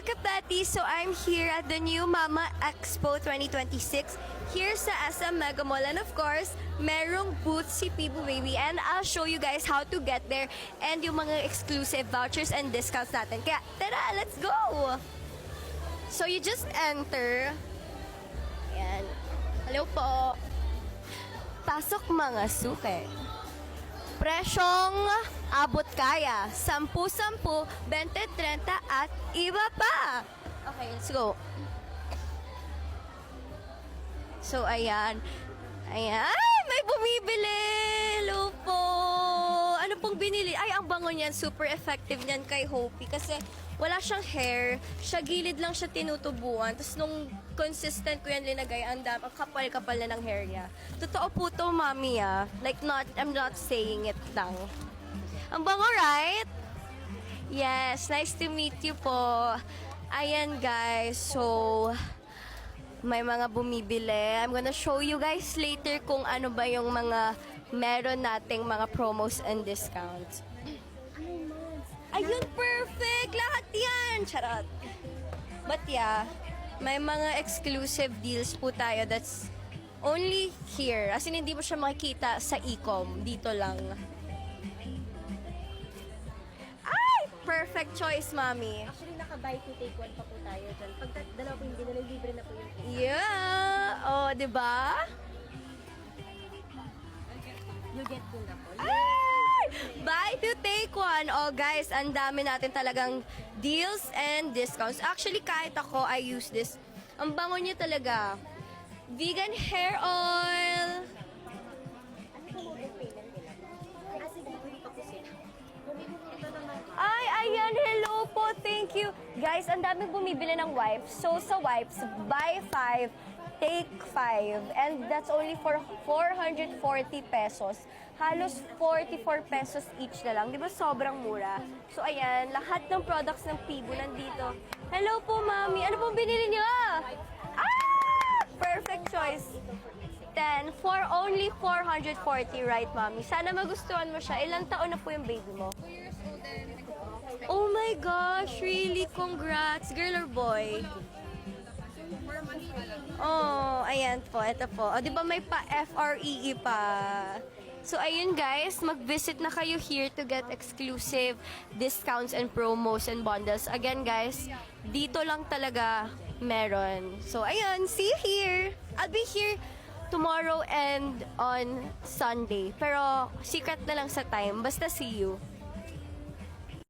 Kapati! So I'm here at the new Mama Expo 2026 here sa SM Mega Mall, and of course, merong booth si Peebo Baby, and I'll show you guys how to get there and yung mga exclusive vouchers and discounts natin. Kaya tara, let's go! So you just enter. Ayan. Hello po. Pasok mga suke. Presyong abot kaya, 10-10, 20-30 at iba pa. Okay, let's go. So, ayan. Ayan, may bumibili. Hello po. Ano pong binili? Ay, ang bango niyan. Super effective niyan kay Hopi kasi wala siyang hair. Siya gilid lang siya tinutubuan. Tapos nung consistent ko yan linagay, ang kapal-kapal na ng hair niya. Totoo po to, mami, ah. Like, I'm not saying it lang. Ang bango, right? Yes, nice to meet you po. Ayan, guys. So, may mga bumibili. I'm gonna show you guys later kung ano ba yung mga meron nating mga promos and discounts. Ayun, perfect! Lahat yan! Charot! But yeah, may mga exclusive deals po tayo that's only here. As in, hindi mo siya makikita sa e-com. Dito lang. Ay! Perfect choice, mami. Actually, naka-buy to take one pa po tayo dyan. Pag dalawa po hindi na libre na po yung Yeah! Oh, di ba? you get two na po. Ay! Buy to take one. Oh, guys, ang dami natin talagang deals and discounts. Actually, kahit ako, I use this. Ang bango niya talaga. Vegan hair oil. Ano po mobile payment nila? Sige, hindi pa po sila. Ito naman. Ay, ayan. Hello po. Thank you. Guys, ang daming bumibili ng wipes. So, sa wipes, buy 5, take 5. And that's only for 440 pesos. Halos 44 pesos each na lang. Di ba sobrang mura? So, ayan. Lahat ng products ng Peebo nandito. Hello po, mami. Ano pong binili niyo? Ah! Perfect choice. 10 for only 440, right, mami? Sana magustuhan mo siya. Ilang taon na po yung baby mo? 2 years old and Oh my gosh, really? Congrats. Girl or boy? 4 months pa lang. Oh, ayan po. Ito po. O, di ba may pa-FREE pa? So, ayun guys, mag-visit na kayo here to get exclusive discounts and promos and bundles. Again guys, dito lang talaga meron. So, ayun, see you here. I'll be here tomorrow and on Sunday. Pero, secret na lang sa time. Basta see you.